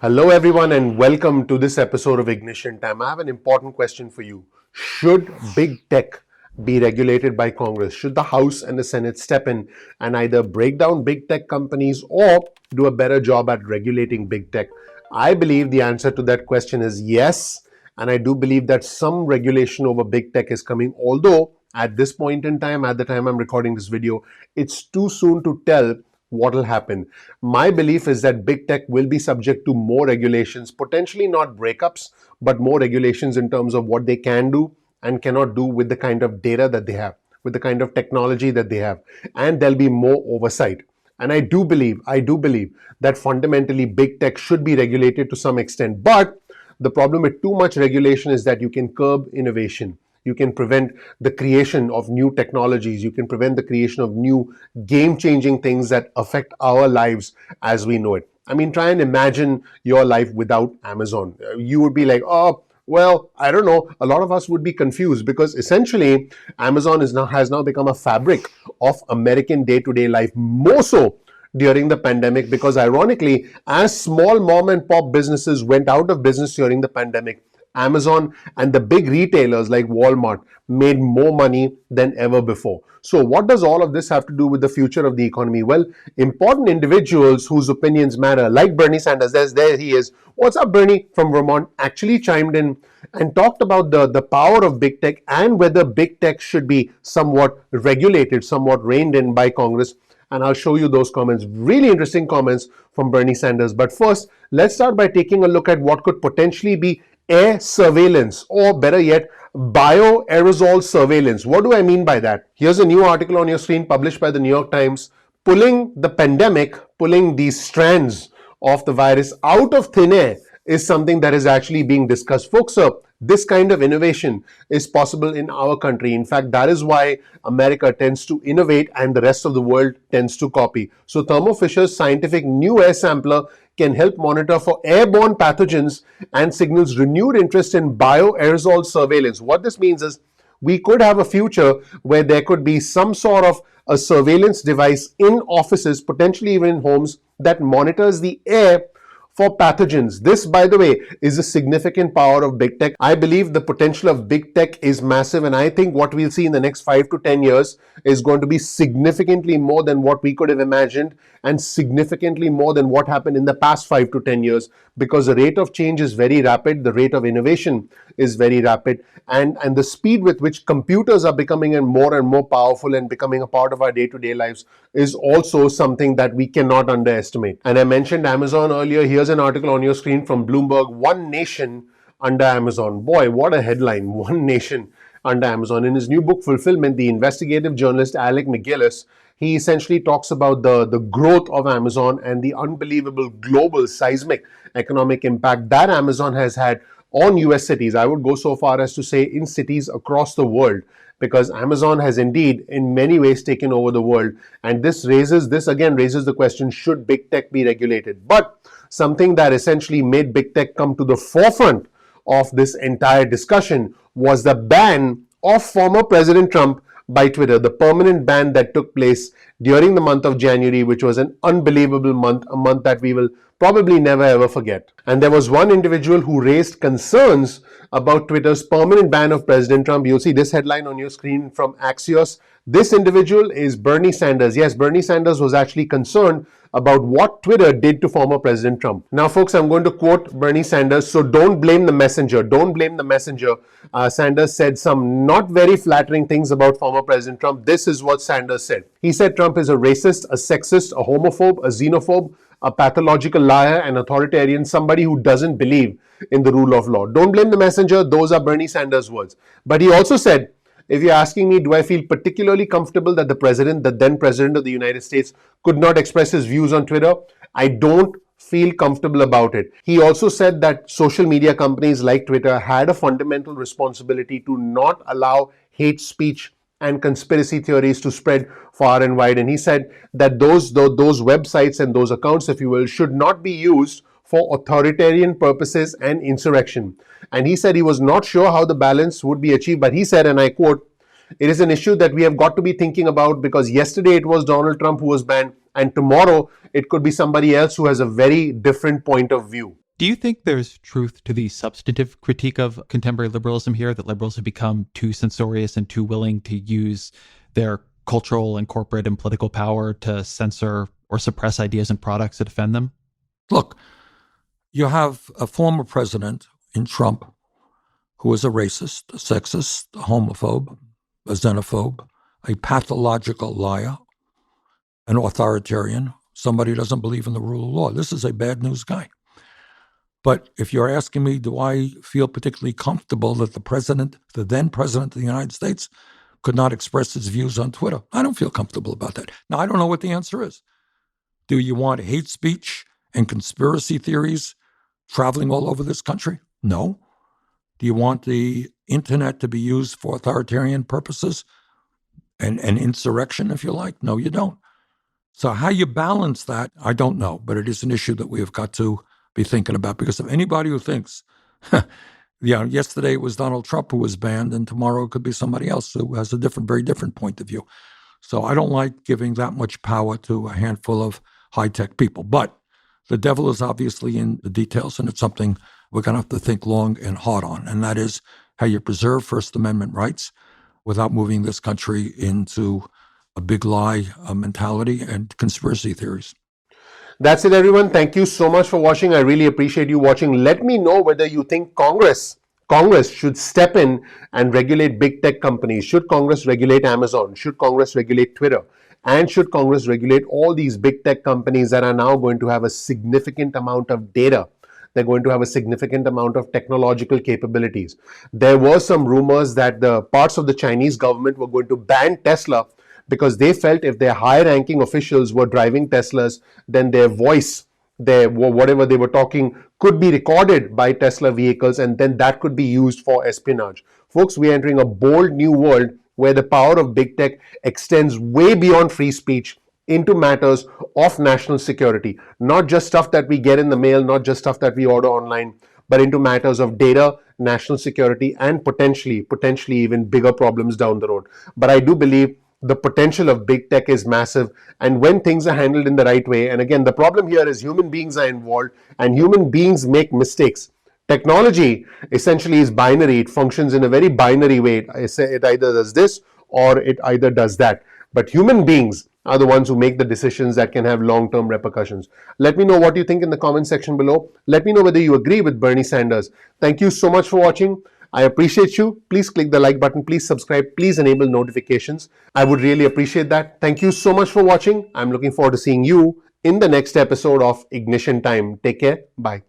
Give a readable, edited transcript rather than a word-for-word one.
Hello, everyone, and welcome to this episode of Ignition Time. I have an important question for you. Should big tech be regulated by Congress? Should the House and the Senate step in and either break down big tech companies or do a better job at regulating big tech? I believe the answer to that question is yes. And I do believe that some regulation over big tech is coming, although at this point in time, at the time I'm recording this video, it's too soon to tell what will happen. My belief is that big tech will be subject to more regulations, potentially not breakups, but more regulations in terms of what they can do and cannot do with the kind of data that they have, with the kind of technology that they have, and there'll be more oversight. And I do believe that fundamentally big tech should be regulated to some extent. But the problem with too much regulation is that you can curb innovation. You can prevent the creation of new technologies. You can prevent the creation of new game-changing things that affect our lives as we know it. I mean, try and imagine your life without Amazon. You would be like, oh, well, I don't know. A lot of us would be confused because essentially Amazon has now become a fabric of American day-to-day life, more so during the pandemic, because ironically, as small mom and pop businesses went out of business during the pandemic, Amazon and the big retailers like Walmart made more money than ever before. So what does all of this have to do with the future of the economy? Well, important individuals whose opinions matter, like Bernie Sanders, there he is. What's up, Bernie from Vermont, actually chimed in and talked about the power of big tech and whether big tech should be somewhat regulated, somewhat reined in by Congress. And I'll show you those comments. Really interesting comments from Bernie Sanders. But first, let's start by taking a look at what could potentially be air surveillance, or better yet, bioaerosol surveillance. What do I mean by that? Here's a new article on your screen published by the New York Times. Pulling these strands of the virus out of thin air is something that is actually being discussed. Folks, this kind of innovation is possible in our country. In fact, that is why America tends to innovate and the rest of the world tends to copy. So Thermo Fisher's scientific new air sampler can help monitor for airborne pathogens and signals renewed interest in bioaerosol surveillance. What this means is we could have a future where there could be some sort of a surveillance device in offices, potentially even in homes, that monitors the air for pathogens. This, by the way, is a significant power of big tech. I believe the potential of big tech is massive, and I think what we'll see in the next 5 to 10 years is going to be significantly more than what we could have imagined and significantly more than what happened in the past 5 to 10 years, because the rate of change is very rapid, the rate of innovation is very rapid, and the speed with which computers are becoming more and more powerful and becoming a part of our day-to-day lives is also something that we cannot underestimate. And I mentioned Amazon earlier. Here's an article on your screen from Bloomberg. One nation under Amazon. Boy, what a headline. One nation under Amazon. In his new book, Fulfillment, the investigative journalist Alec McGillis, he essentially talks about the growth of Amazon and the unbelievable global seismic economic impact that Amazon has had on US cities. I would go so far as to say in cities across the world, because Amazon has indeed in many ways taken over the world. And this again raises the question, should big tech be regulated? But something that essentially made big tech come to the forefront of this entire discussion was the ban of former President Trump by Twitter, the permanent ban that took place during the month of January, which was an unbelievable month, a month that we will probably never ever forget. And there was one individual who raised concerns about Twitter's permanent ban of President Trump. You'll see this headline on your screen from Axios. This individual is Bernie Sanders. Yes, Bernie Sanders was actually concerned about what Twitter did to former President Trump. Now, folks, I'm going to quote Bernie Sanders, so don't blame the messenger. Don't blame the messenger. Sanders said some not very flattering things about former President Trump. This is what Sanders said. He said Trump is a racist, a sexist, a homophobe, a xenophobe, a pathological liar, an authoritarian, somebody who doesn't believe in the rule of law. Don't blame the messenger. Those are Bernie Sanders' words. But he also said, if you're asking me, do I feel particularly comfortable that the then president of the United States, could not express his views on Twitter? I don't feel comfortable about it. He also said that social media companies like Twitter had a fundamental responsibility to not allow hate speech and conspiracy theories to spread far and wide. And he said that those websites and those accounts, if you will, should not be used for authoritarian purposes and insurrection. And he said he was not sure how the balance would be achieved, but he said, and I quote, "It is an issue that we have got to be thinking about, because yesterday it was Donald Trump who was banned, and tomorrow it could be somebody else who has a very different point of view." Do you think there's truth to the substantive critique of contemporary liberalism here, that liberals have become too censorious and too willing to use their cultural and corporate and political power to censor or suppress ideas and products to defend them? Look, you have a former president in Trump who is a racist, a sexist, a homophobe, a xenophobe, a pathological liar, an authoritarian, somebody who doesn't believe in the rule of law. This is a bad news guy. But if you're asking me, do I feel particularly comfortable that the then president of the United States, could not express his views on Twitter? I don't feel comfortable about that. Now, I don't know what the answer is. Do you want hate speech and conspiracy theories traveling all over this country? No. Do you want the internet to be used for authoritarian purposes and insurrection, if you like? No, you don't. So how you balance that, I don't know, but it is an issue that we have got to be thinking about, because if anybody who thinks, yesterday it was Donald Trump who was banned and tomorrow it could be somebody else who has a very different point of view. So I don't like giving that much power to a handful of high-tech people. But the devil is obviously in the details, and it's something we're going to have to think long and hard on, and that is how you preserve First Amendment rights without moving this country into a big lie mentality and conspiracy theories. That's it, everyone. Thank you so much for watching. I really appreciate you watching. Let me know whether you think Congress should step in and regulate big tech companies. Should Congress regulate Amazon? Should Congress regulate Twitter? And should Congress regulate all these big tech companies that are now going to have a significant amount of data? They're going to have a significant amount of technological capabilities. There were some rumors that the parts of the Chinese government were going to ban Tesla because they felt if their high-ranking officials were driving Teslas, then their voice, whatever they were talking, could be recorded by Tesla vehicles, and then that could be used for espionage. Folks, we are entering a bold new world where the power of big tech extends way beyond free speech into matters of national security. Not just stuff that we get in the mail, not just stuff that we order online, but into matters of data, national security, and potentially even bigger problems down the road. But I do believe the potential of big tech is massive, and when things are handled in the right way, and again, the problem here is human beings are involved and human beings make mistakes. Technology essentially is binary. It functions in a very binary way. It either does this or it either does that. But human beings are the ones who make the decisions that can have long-term repercussions. Let me know what you think in the comment section below. Let me know whether you agree with Bernie Sanders. Thank you so much for watching. I appreciate you. Please click the like button. Please subscribe. Please enable notifications. I would really appreciate that. Thank you so much for watching. I'm looking forward to seeing you in the next episode of Ignition Time. Take care. Bye.